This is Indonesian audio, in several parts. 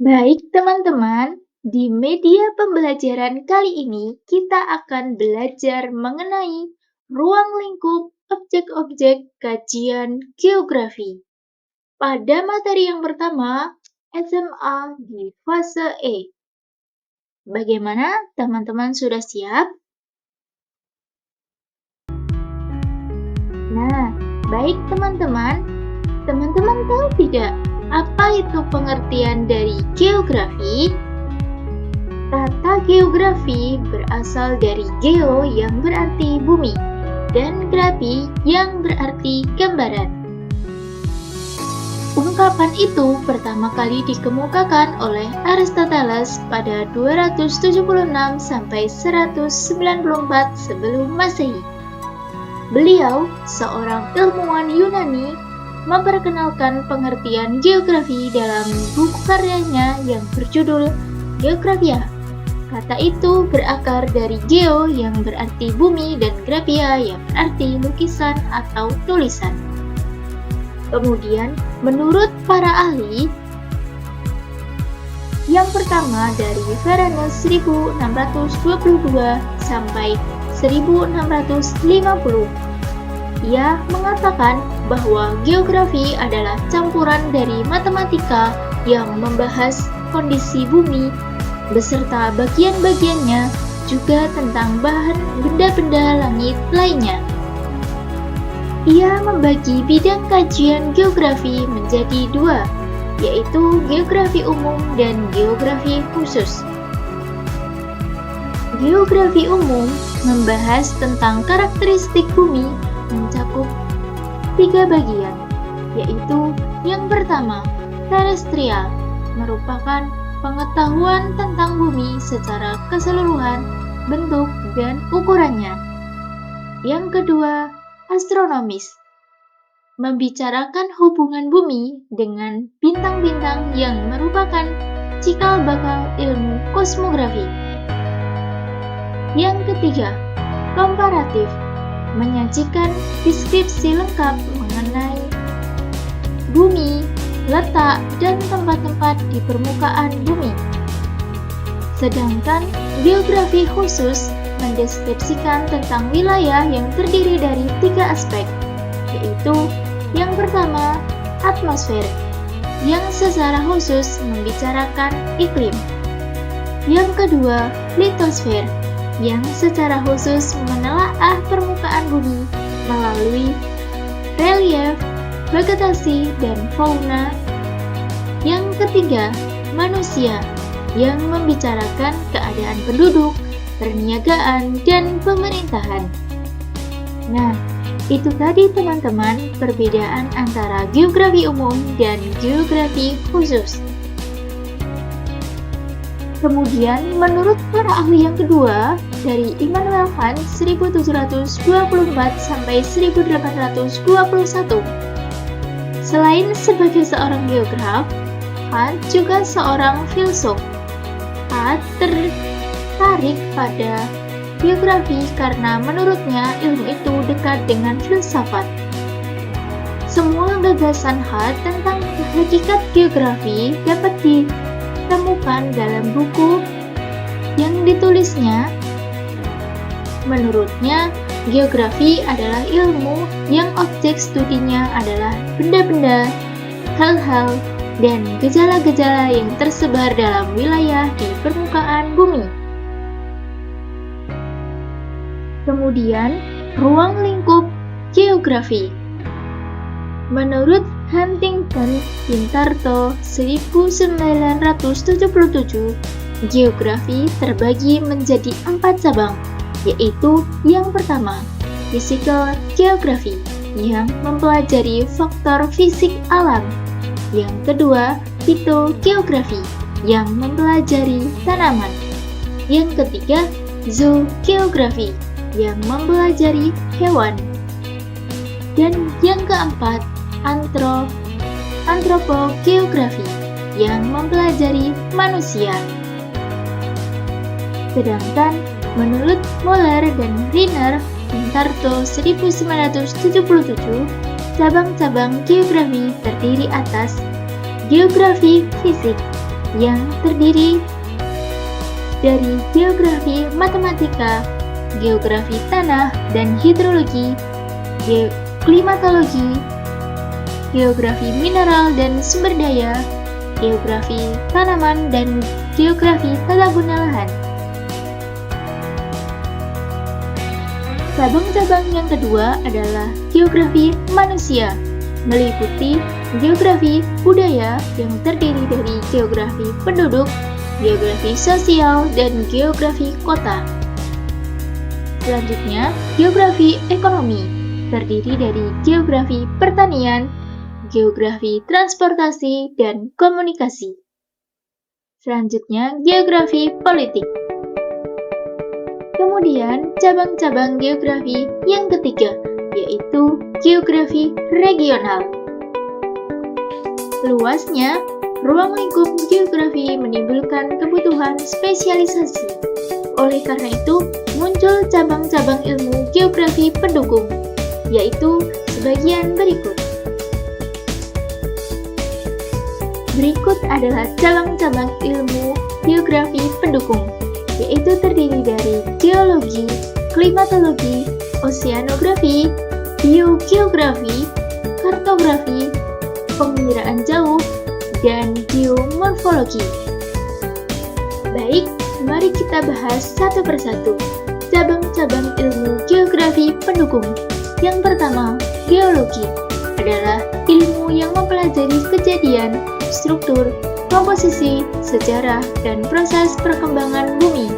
Baik, teman-teman, di media pembelajaran kali ini kita akan belajar mengenai ruang lingkup objek-objek kajian geografi. Pada materi yang pertama, SMA di fase E. Bagaimana teman-teman sudah siap? Nah, baik teman-teman. Teman-teman tahu tidak apa itu pengertian dari geografi? Kata geografi berasal dari geo yang berarti bumi dan grafi yang berarti gambaran. Ungkapan itu pertama kali dikemukakan oleh Aristoteles pada 276 sampai 194 sebelum Masehi. Beliau, seorang ilmuwan Yunani, memperkenalkan pengertian geografi dalam buku karyanya yang berjudul Geographia. Kata itu berakar dari geo yang berarti bumi dan graphia yang berarti lukisan atau tulisan. Kemudian, menurut para ahli, yang pertama dari Varanus 1622 sampai 1650, ia mengatakan bahwa geografi adalah campuran dari matematika yang membahas kondisi bumi beserta bagian-bagiannya, juga tentang bahan benda-benda langit lainnya. Ia membagi bidang kajian geografi menjadi dua, yaitu geografi umum dan geografi khusus. Geografi umum membahas tentang karakteristik bumi mencakup tiga bagian, yaitu yang pertama, terestrial, merupakan pengetahuan tentang bumi secara keseluruhan, bentuk, dan ukurannya. Yang kedua, astronomis, membicarakan hubungan bumi dengan bintang-bintang yang merupakan cikal bakal ilmu kosmografi. Yang ketiga, komparatif, menyajikan deskripsi lengkap mengenai bumi, letak, dan tempat-tempat di permukaan bumi. Sedangkan geografi khusus mendeskripsikan tentang wilayah yang terdiri dari tiga aspek, yaitu yang pertama, atmosfer, yang secara khusus membicarakan iklim. Yang kedua, litosfer, yang secara khusus menelaah permukaan bumi melalui relief, vegetasi, dan fauna. Yang ketiga, manusia, yang membicarakan keadaan penduduk, perniagaan, dan pemerintahan. Nah, itu tadi teman-teman perbedaan antara geografi umum dan geografi khusus. Kemudian, menurut para ahli yang kedua, dari Immanuel Kant 1724 sampai 1821, selain sebagai seorang geograf, Kant juga seorang filsuf. Kant tertarik pada geografi karena menurutnya ilmu itu dekat dengan filsafat. Semua gagasan Kant tentang hakikat geografi dapat ditemukan dalam buku yang ditulisnya. Menurutnya, geografi adalah ilmu yang objek studinya adalah benda-benda, hal-hal, dan gejala-gejala yang tersebar dalam wilayah di permukaan bumi. Kemudian, ruang lingkup geografi. Menurut Huntington Pintarto 1977, geografi terbagi menjadi 4 cabang, yaitu yang pertama, physical geography, yang mempelajari faktor fisik alam. Yang kedua, phytogeography, yang mempelajari tanaman. Yang ketiga, zoogeography, yang mempelajari hewan. Dan yang keempat, anthropogeography, yang mempelajari manusia. Sedangkan menurut Moller dan Riner, Pintarto 1977, cabang-cabang geografi terdiri atas geografi fisik, yang terdiri dari geografi matematika, geografi tanah dan hidrologi, klimatologi, geografi mineral dan sumber daya, geografi tanaman, dan geografi tata guna lahan. Cabang-cabang yang kedua adalah geografi manusia, meliputi geografi budaya yang terdiri dari geografi penduduk, geografi sosial, dan geografi kota. Selanjutnya, geografi ekonomi, terdiri dari geografi pertanian, geografi transportasi, dan komunikasi. Selanjutnya, geografi politik. Kemudian, cabang-cabang geografi yang ketiga, yaitu geografi regional. Luasnya, ruang lingkup geografi menimbulkan kebutuhan spesialisasi. Oleh karena itu, muncul cabang-cabang ilmu geografi pendukung, yaitu sebagian berikut. Berikut adalah cabang-cabang ilmu geografi pendukung, yaitu terdiri dari geologi, klimatologi, oseanografi, biogeografi, kartografi, penginderaan jauh, dan geomorfologi. Baik, mari kita bahas satu persatu cabang-cabang ilmu geografi pendukung. Yang pertama, geologi adalah ilmu yang mempelajari kejadian, struktur, komposisi, sejarah, dan proses perkembangan bumi.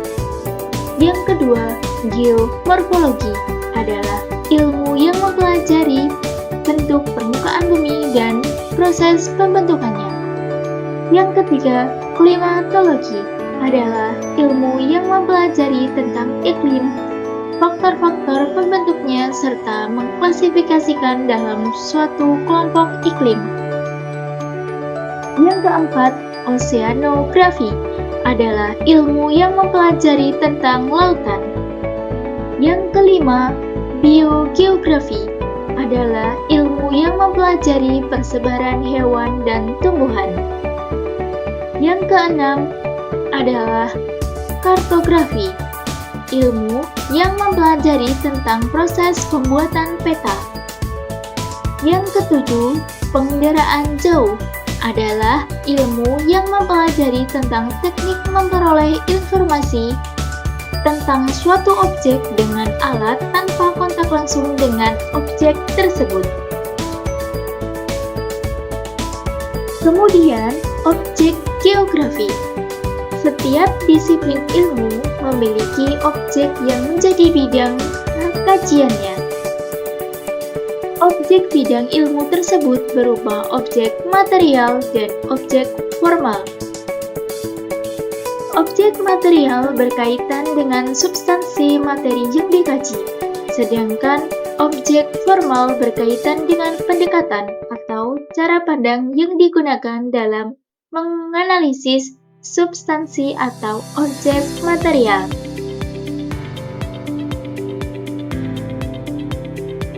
Yang kedua, geomorfologi adalah ilmu yang mempelajari bentuk permukaan bumi dan proses pembentukannya. Yang ketiga, klimatologi adalah ilmu yang mempelajari tentang iklim, faktor-faktor pembentuknya, serta mengklasifikasikan dalam suatu kelompok iklim. Yang keempat, oseanografi adalah ilmu yang mempelajari tentang lautan. Yang kelima, biogeografi adalah ilmu yang mempelajari persebaran hewan dan tumbuhan. Yang keenam adalah kartografi, ilmu yang mempelajari tentang proses pembuatan peta. Yang ketujuh, penginderaan jauh adalah ilmu yang mempelajari tentang teknik memperoleh informasi tentang suatu objek dengan alat tanpa kontak langsung dengan objek tersebut. Kemudian, objek geografi. Setiap disiplin ilmu memiliki objek yang menjadi bidang kajiannya. Objek bidang ilmu tersebut berupa objek material dan objek formal. Objek material berkaitan dengan substansi materi yang dikaji, sedangkan objek formal berkaitan dengan pendekatan atau cara pandang yang digunakan dalam menganalisis substansi atau objek material.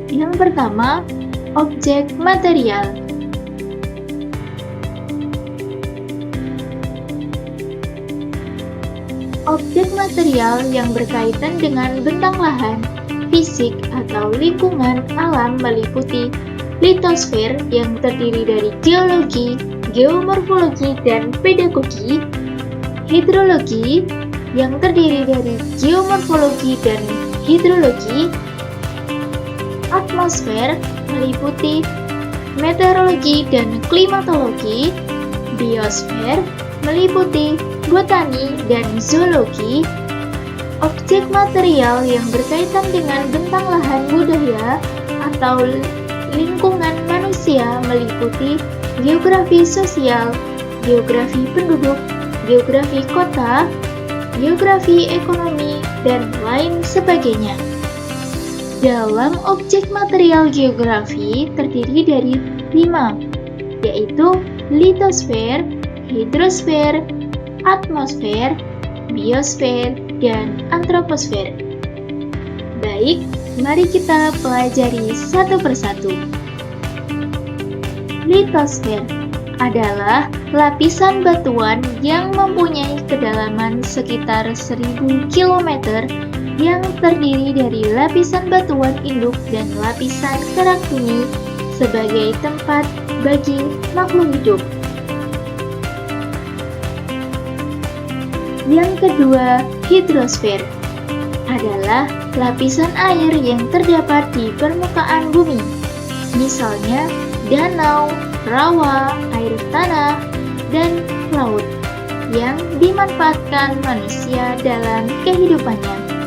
Yang pertama, objek material. Objek material yang berkaitan dengan bentang lahan, fisik atau lingkungan alam meliputi litosfer yang terdiri dari geologi, geomorfologi, dan pedagogi, hidrologi yang terdiri dari geomorfologi dan hidrologi, atmosfer meliputi meteorologi dan klimatologi, biosfer meliputi botani dan zoologi, objek material yang berkaitan dengan bentang lahan budaya atau lingkungan manusia meliputi geografi sosial, geografi penduduk, geografi kota, geografi ekonomi, dan lain sebagainya. Dalam objek material geografi terdiri dari 5, yaitu litosfer, hidrosfer, atmosfer, biosfer, dan antroposfer. Baik, mari kita pelajari satu persatu. Litosfer adalah lapisan batuan yang mempunyai kedalaman sekitar 1000 km yang terdiri dari lapisan batuan induk dan lapisan kerak bumi sebagai tempat bagi makhluk hidup. Yang kedua, hidrosfer adalah lapisan air yang terdapat di permukaan bumi, misalnya danau, rawa, air tanah, dan laut yang dimanfaatkan manusia dalam kehidupannya.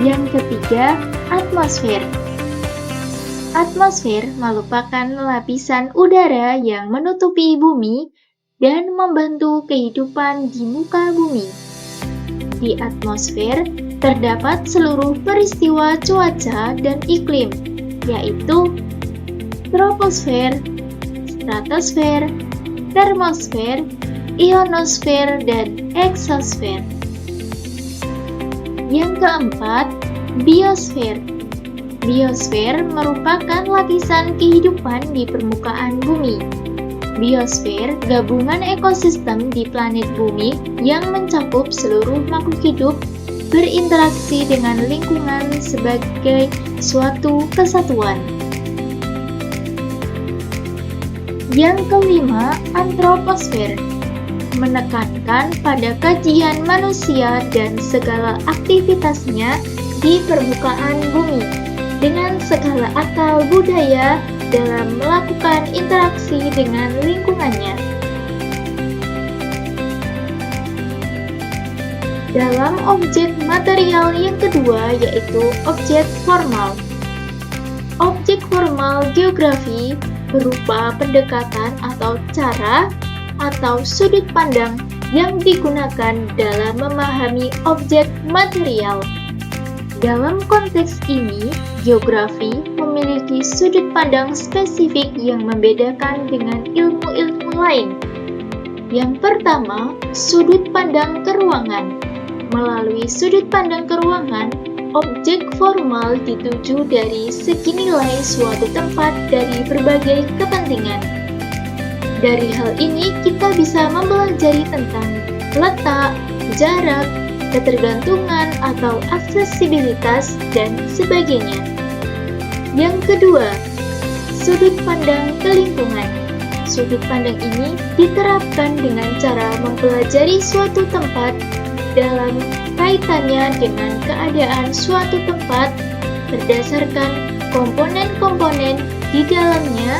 Yang ketiga, atmosfer. Atmosfer merupakan lapisan udara yang menutupi bumi dan membantu kehidupan di muka bumi. Di atmosfer terdapat seluruh peristiwa cuaca dan iklim, yaitu troposfer, stratosfer, termosfer, ionosfer, dan eksosfer. Yang keempat, biosfer. Biosfer merupakan lapisan kehidupan di permukaan bumi. Biosfer gabungan ekosistem di planet bumi yang mencakup seluruh makhluk hidup berinteraksi dengan lingkungan sebagai suatu kesatuan. Yang kelima, antroposfer menekankan pada kajian manusia dan segala aktivitasnya di permukaan bumi dengan segala akal budaya dalam melakukan interaksi dengan lingkungannya. Dalam objek material yang kedua yaitu objek formal. Objek formal geografi berupa pendekatan atau cara atau sudut pandang yang digunakan dalam memahami objek material. Dalam konteks ini, geografi memiliki sudut pandang spesifik yang membedakan dengan ilmu-ilmu lain. Yang pertama, sudut pandang keruangan. Melalui sudut pandang keruangan, objek formal dituju dari segi nilai suatu tempat dari berbagai kepentingan. Dari hal ini, kita bisa mempelajari tentang letak, jarak, ketergantungan atau aksesibilitas, dan sebagainya. Yang kedua, sudut pandang ke lingkungan. Sudut pandang ini diterapkan dengan cara mempelajari suatu tempat dalam kaitannya dengan keadaan suatu tempat berdasarkan komponen-komponen di dalamnya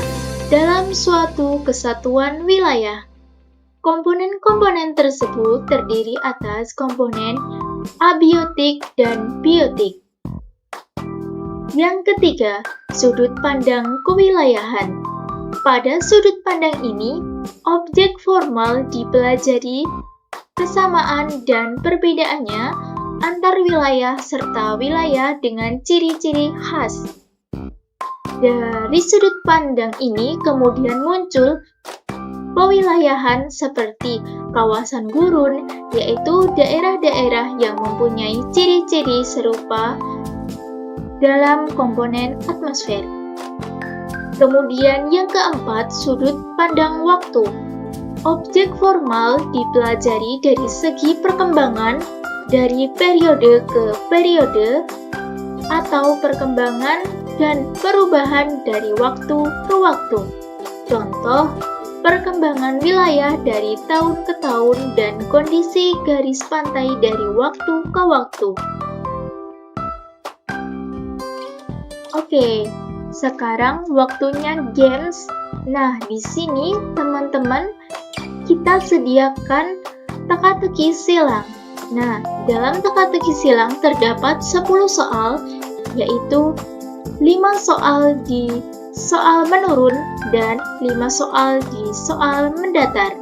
dalam suatu kesatuan wilayah. Komponen-komponen tersebut terdiri atas komponen abiotik dan biotik. Yang ketiga, sudut pandang kewilayahan. Pada sudut pandang ini, objek formal dipelajari kesamaan dan perbedaannya antar wilayah serta wilayah dengan ciri-ciri khas. Dari sudut pandang ini kemudian muncul pewilayahan seperti kawasan gurun, yaitu daerah-daerah yang mempunyai ciri-ciri serupa dalam komponen atmosfer. Kemudian yang keempat, sudut pandang waktu. Objek formal dipelajari dari segi perkembangan dari periode ke periode atau perkembangan dan perubahan dari waktu ke waktu. Contoh, perkembangan wilayah dari tahun ke tahun dan kondisi garis pantai dari waktu ke waktu. Oke, sekarang waktunya games. Nah, di sini teman-teman kita sediakan teka-teki silang. Nah, dalam teka-teki silang terdapat 10 soal, yaitu 5 soal di soal menurun dan 5 soal di soal mendatar.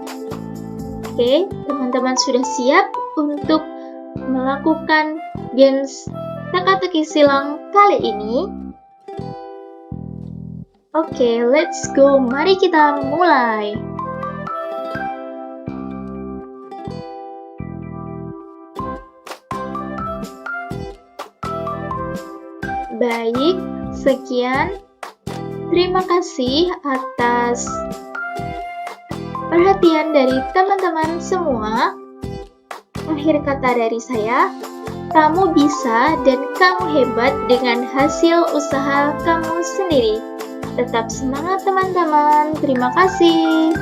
Oke, teman-teman sudah siap untuk melakukan games teka-teki silang kali ini? Oke, let's go. Mari kita mulai. Baik, sekian. Terima kasih atas perhatian dari teman-teman semua. Akhir kata dari saya, kamu bisa dan kamu hebat dengan hasil usaha kamu sendiri. Tetap semangat teman-teman. Terima kasih.